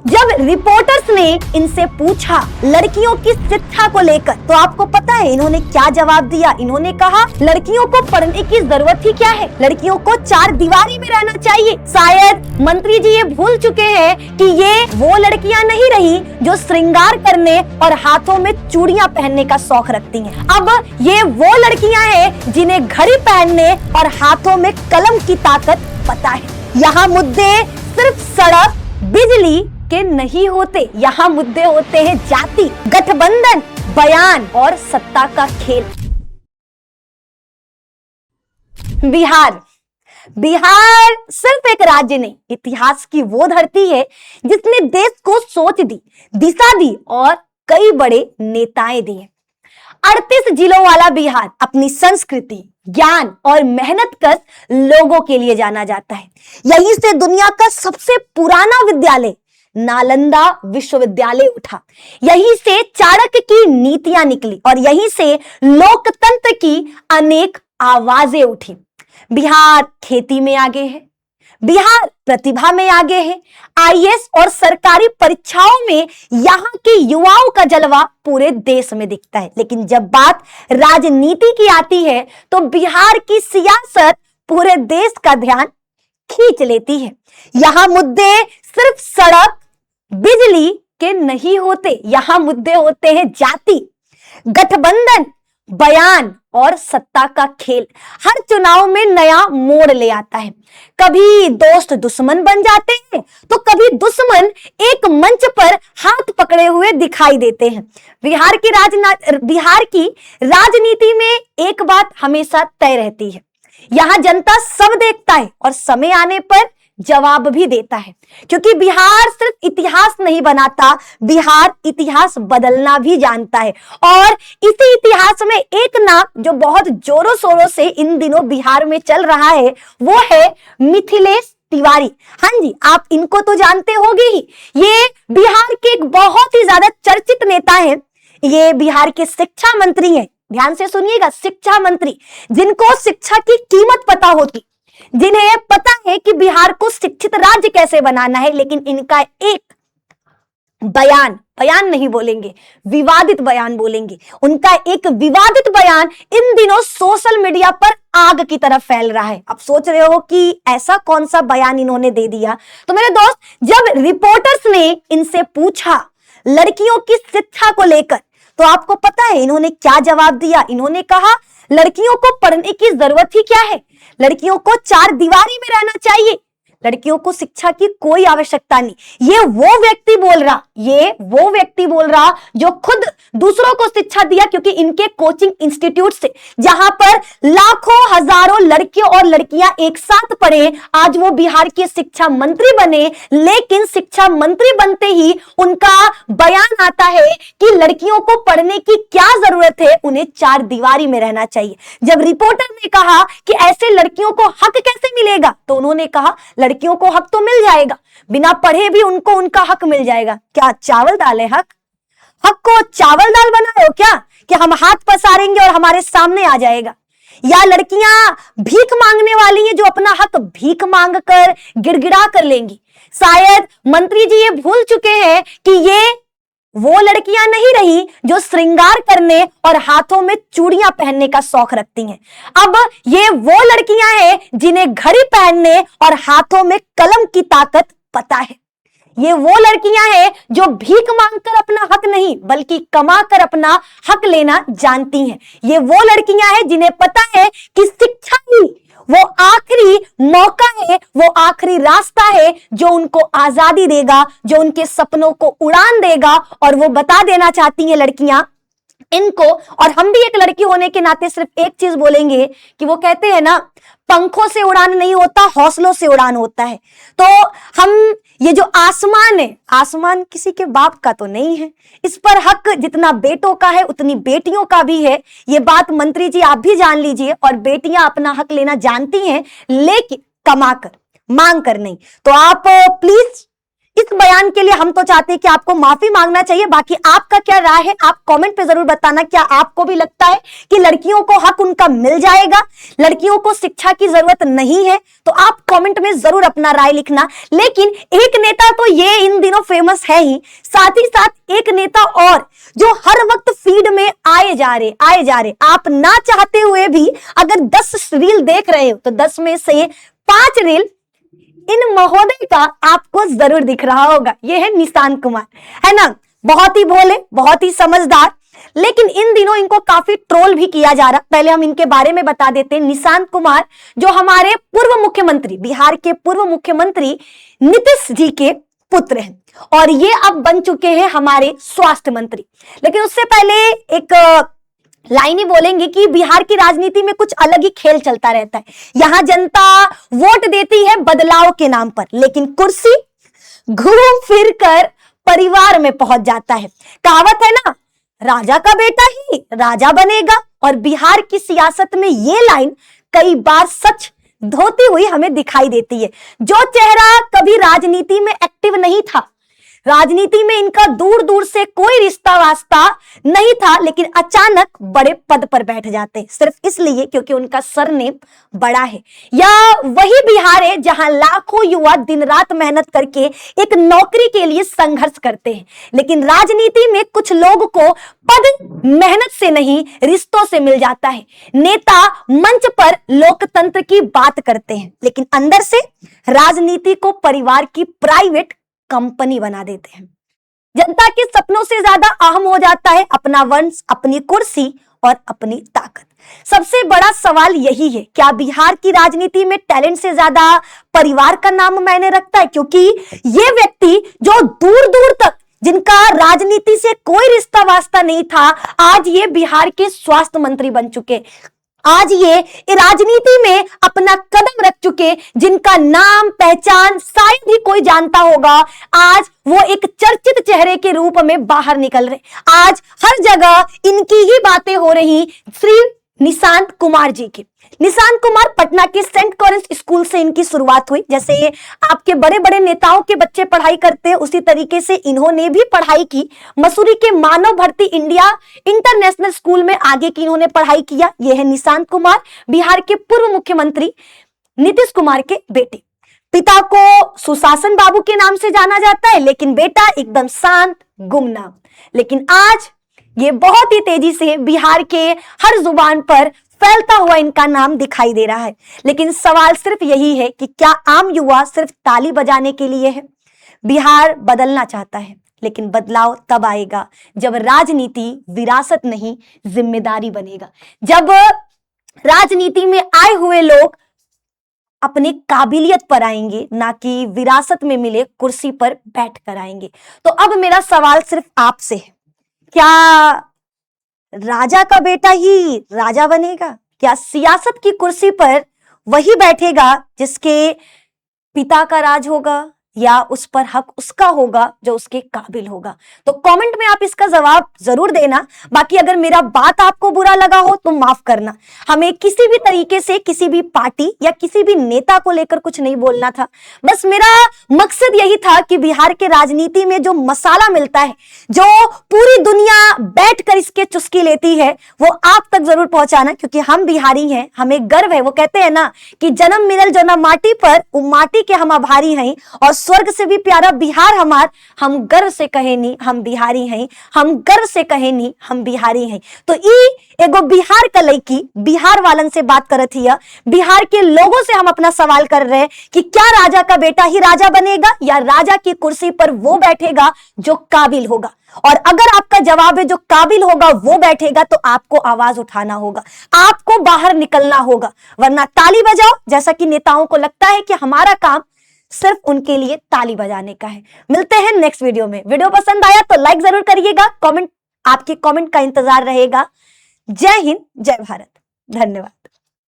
जब रिपोर्टर्स ने इनसे पूछा लड़कियों की शिक्षा को लेकर, तो आपको पता है इन्होंने क्या जवाब दिया। इन्होंने कहा लड़कियों को पढ़ने की जरूरत ही क्या है, लड़कियों को चार दीवारी में रहना चाहिए। शायद मंत्री जी ये भूल चुके हैं कि ये वो लड़कियां नहीं रही जो श्रृंगार करने और हाथों में चूड़ियां पहनने का शौक रखती हैं। अब ये वो लड़कियां हैं जिन्हें घड़ी पहनने और हाथों में कलम की ताकत पता है। यहाँ मुद्दे सिर्फ सड़क बिजली के नहीं होते, यहाँ मुद्दे होते हैं जाति, गठबंधन, बयान और सत्ता का खेल। बिहार सिर्फ एक राज्य नहीं, इतिहास की वो धरती है जिसने देश को सोच दी, दिशा दी और कई बड़े नेताएं दिए। 38 जिलों वाला बिहार अपनी संस्कृति, ज्ञान और मेहनतकश लोगों के लिए जाना जाता है। यहीं से दुनिया का सबसे पुराना विद्यालय नालंदा विश्वविद्यालय उठा, यहीं से चाणक्य की नीतियां निकली और यहीं से लोकतंत्र की अनेक आवाजें उठी। बिहार खेती में आगे है, बिहार प्रतिभा में आगे है। आईएएस और सरकारी परीक्षाओं में यहाँ के युवाओं का जलवा पूरे देश में दिखता है। लेकिन जब बात राजनीति की आती है तो बिहार की सियासत पूरे देश का ध्यान खींच लेती है। यहाँ मुद्दे सिर्फ सड़क बिजली के नहीं होते, यहाँ मुद्दे होते हैं जाति, गठबंधन, बयान और सत्ता का खेल। हर चुनाव में नया मोड़ ले आता है। कभी दोस्त दुश्मन बन जाते हैं तो कभी दुश्मन एक मंच पर हाथ पकड़े हुए दिखाई देते हैं। बिहार की राजनीति में एक बात हमेशा तय रहती है, यहाँ जनता सब देखता है और समय आने पर जवाब भी देता है, क्योंकि बिहार सिर्फ इतिहास नहीं बनाता, बिहार इतिहास बदलना भी जानता है। और इसी इतिहास में एक नाम जो बहुत जोरों शोरों से इन दिनों बिहार में चल रहा है वो है मिथिलेश तिवारी। हाँ जी, आप इनको तो जानते होंगे ही। ये बिहार के एक बहुत ही ज्यादा चर्चित नेता हैं। ये बिहार के शिक्षा मंत्री हैं। ध्यान से सुनिएगा, शिक्षा मंत्री, जिनको शिक्षा की कीमत पता होती, जिन्हें पता है कि बिहार को शिक्षित राज्य कैसे बनाना है। लेकिन इनका एक बयान नहीं बोलेंगे, विवादित बयान बोलेंगे। उनका एक विवादित बयान इन दिनों सोशल मीडिया पर आग की तरह फैल रहा है। आप सोच रहे हो कि ऐसा कौन सा बयान इन्होंने दे दिया। तो मेरे दोस्त, जब रिपोर्टर्स ने इनसे पूछा लड़कियों की शिक्षा को लेकर, तो आपको पता है इन्होंने क्या जवाब दिया। इन्होंने कहा लड़कियों को पढ़ने की जरूरत ही क्या है, लड़कियों को चार दीवारी में रहना चाहिए, लड़कियों को शिक्षा की कोई आवश्यकता नहीं। ये वो व्यक्ति बोल रहा जो खुद दूसरों को शिक्षा दिया, क्योंकि इनके कोचिंग इंस्टीट्यूट से जहां पर लाखों हजारों लड़के और लड़कियां एक साथ पढ़े, आज वो बिहार के शिक्षा मंत्री बने। लेकिन शिक्षा मंत्री बनते ही उनका बयान आता है कि लड़कियों को पढ़ने की क्या जरूरत है, उन्हें चार दीवारी में रहना चाहिए। जब रिपोर्टर ने कहा कि ऐसे लड़कियों को हक कैसे मिलेगा, तो उन्होंने कहा लड़कियों को हक तो मिल जाएगा, बिना पढ़े भी उनको उनका हक मिल जाएगा। क्या चावल दाल है हक को चावल दाल बनाए हो क्या, कि हम हाथ पसारेंगे और हमारे सामने आ जाएगा? या लड़कियां भीख मांगने वाली हैं जो अपना हक भीख मांग कर गिड़गिड़ा कर लेंगी? शायद मंत्री जी ये भूल चुके हैं कि ये वो लड़कियां नहीं रही जो श्रृंगार करने और हाथों में चूड़ियां पहनने का शौक रखती हैं। अब ये वो लड़कियां हैं जिन्हें घड़ी पहनने और हाथों में कलम की ताकत पता है। ये वो लड़कियां हैं जो भीख मांगकर अपना हक नहीं बल्कि कमा कर अपना हक लेना जानती हैं। ये वो लड़कियां हैं जिन्हें पता है कि शिक्षा ही वो आखिरी मौका है, वो आखिरी रास्ता है जो उनको आजादी देगा, जो उनके सपनों को उड़ान देगा। और वो बता देना चाहती हैं लड़कियां इनको, और हम भी एक लड़की होने के नाते सिर्फ एक चीज बोलेंगे कि वो कहते हैं ना, पंखों से उड़ान नहीं होता, हौसलों से उड़ान होता है। तो हम ये जो आसमान है, आसमान किसी के बाप का तो नहीं है, इस पर हक जितना बेटों का है उतनी बेटियों का भी है। ये बात मंत्री जी आप भी जान लीजिए। और बेटियां अपना हक लेना जानती हैं, लेकिन कमा कर, मांग कर नहीं। तो आप प्लीज इस बयान के लिए हम तो चाहते हैं कि आपको माफी मांगना चाहिए। बाकी आपका क्या राय है, आप कमेंट पे जरूर बताना। क्या आपको भी लगता है कि लड़कियों को हक उनका मिल जाएगा, लड़कियों को शिक्षा की जरूरत नहीं है? तो आप कमेंट में जरूर अपना राय लिखना। लेकिन एक नेता तो ये इन दिनों फेमस है ही, साथ ही साथ एक नेता और जो हर वक्त फीड में आए जा रहे। आप ना चाहते हुए भी अगर 10 रील देख रहे हो तो 10 में से 5 रील इन महोदय का आपको जरूर दिख रहा होगा। ये है निशांत कुमार, है ना? बहुत ही भोले, बहुत ही समझदार, लेकिन इन दिनों इनको काफी ट्रोल भी किया जा रहा। पहले हम इनके बारे में बता देते हैं। निशांत कुमार जो हमारे पूर्व मुख्यमंत्री, बिहार के पूर्व मुख्यमंत्री नीतीश जी के पुत्र हैं और ये अब बन चुके हैं हमारे स्वास्थ्य मंत्री। लेकिन उससे पहले एक लाइन ही बोलेंगे कि बिहार की राजनीति में कुछ अलग ही खेल चलता रहता है। यहां जनता वोट देती है बदलाव के नाम पर, लेकिन कुर्सी घूम फिर कर परिवार में पहुंच जाता है। कहावत है ना, राजा का बेटा ही राजा बनेगा। और बिहार की सियासत में ये लाइन कई बार सच धोती हुई हमें दिखाई देती है। जो चेहरा कभी राजनीति में एक्टिव नहीं था, राजनीति में इनका दूर दूर से कोई रिश्ता वास्ता नहीं था, लेकिन अचानक बड़े पद पर बैठ जाते हैं सिर्फ इसलिए क्योंकि उनका सरनेम बड़ा है। या वही बिहार है जहां लाखों युवा दिन रात मेहनत करके एक नौकरी के लिए संघर्ष करते हैं, लेकिन राजनीति में कुछ लोग को पद मेहनत से नहीं रिश्तों से मिल जाता है। नेता मंच पर लोकतंत्र की बात करते हैं, लेकिन अंदर से राजनीति को परिवार की प्राइवेट कंपनी बना देते हैं। जनता के सपनों से ज्यादा अहम हो जाता है अपना वंश, अपनी कुर्सी और अपनी ताकत। सबसे बड़ा सवाल यही है, क्या बिहार की राजनीति में टैलेंट से ज्यादा परिवार का नाम मायने रखता है? क्योंकि ये व्यक्ति जो दूर दूर तक जिनका राजनीति से कोई रिश्ता वास्ता नहीं था, आज ये बिहार के स्वास्थ्य मंत्री बन चुके। आज ये राजनीति में अपना कदम रख चुके, जिनका नाम पहचान शायद ही कोई जानता होगा, आज वो एक चर्चित चेहरे के रूप में बाहर निकल रहे। आज हर जगह इनकी ही बातें हो रही, श्री निशांत कुमार जी की। निशांत कुमार पटना के सेंट कॉलेज स्कूल से इनकी शुरुआत हुई। जैसे आपके बड़े बड़े नेताओं के बच्चे पढ़ाई करते हैं, उसी तरीके से इन्होंने भी पढ़ाई की। मसूरी के मानव भर्ती इंडिया इंटरनेशनल स्कूल में आगे की इन्होंने पढ़ाई किया। यह है निशांत कुमार, बिहार के पूर्व मुख्यमंत्री नीतीश कुमार के बेटे। पिता को सुशासन बाबू के नाम से जाना जाता है, लेकिन बेटा एकदम शांत गुमनाम। लेकिन आज ये बहुत ही तेजी से बिहार के हर जुबान पर फैलता हुआ इनका नाम दिखाई दे रहा है। लेकिन सवाल सिर्फ यही है कि क्या आम युवा सिर्फ ताली बजाने के लिए है? बिहार बदलना चाहता है, लेकिन बदलाव तब आएगा जब राजनीति विरासत नहीं जिम्मेदारी बनेगा। जब राजनीति में आए हुए लोग अपनी काबिलियत पर आएंगे, ना कि विरासत में मिले कुर्सी पर बैठ कर आएंगे। तो अब मेरा सवाल सिर्फ आपसे है, क्या राजा का बेटा ही राजा बनेगा? क्या सियासत की कुर्सी पर वही बैठेगा जिसके पिता का राज होगा, या उस पर हक उसका होगा जो उसके काबिल होगा? तो कमेंट में आप इसका जवाब जरूर देना। बाकी अगर मेरा बात आपको बुरा लगा हो तो माफ करना। हमें किसी भी तरीके से किसी भी पार्टी या किसी भी नेता को लेकर कुछ नहीं बोलना था। बस मेरा मकसद यही था कि बिहार के राजनीति में जो मसाला मिलता है, जो पूरी दुनिया बैठकर इसके चुस्की लेती है, वो आप तक जरूर पहुंचाना, क्योंकि हम बिहारी हैं, हमें गर्व है। वो कहते हैं ना कि जन्म मिलल जो ना माटी पर, वो माटी के हम आभारी हैं, और स्वर्ग से भी प्यारा बिहार हमार। हम गर्व से कहे नी हम बिहारी हैं, हम गर्व से कहे नी हम बिहारी हैं। तो एगो बिहार का लड़की बिहार वालन से बात करत हिया, बिहार के लोगों से हम अपना सवाल कर रहे हैं कि क्या राजा का बेटा ही राजा बनेगा, या राजा की कुर्सी पर वो बैठेगा जो काबिल होगा? और अगर आपका जवाब है जो काबिल होगा वो बैठेगा, तो आपको आवाज उठाना होगा, आपको बाहर निकलना होगा, वरना ताली बजाओ। जैसा कि नेताओं को लगता है कि हमारा काम सिर्फ उनके लिए ताली बजाने का है। मिलते हैं नेक्स्ट वीडियो में। वीडियो पसंद आया तो लाइक जरूर करिएगा, कमेंट, आपके कमेंट का इंतजार रहेगा। जय हिंद, जय भारत, धन्यवाद।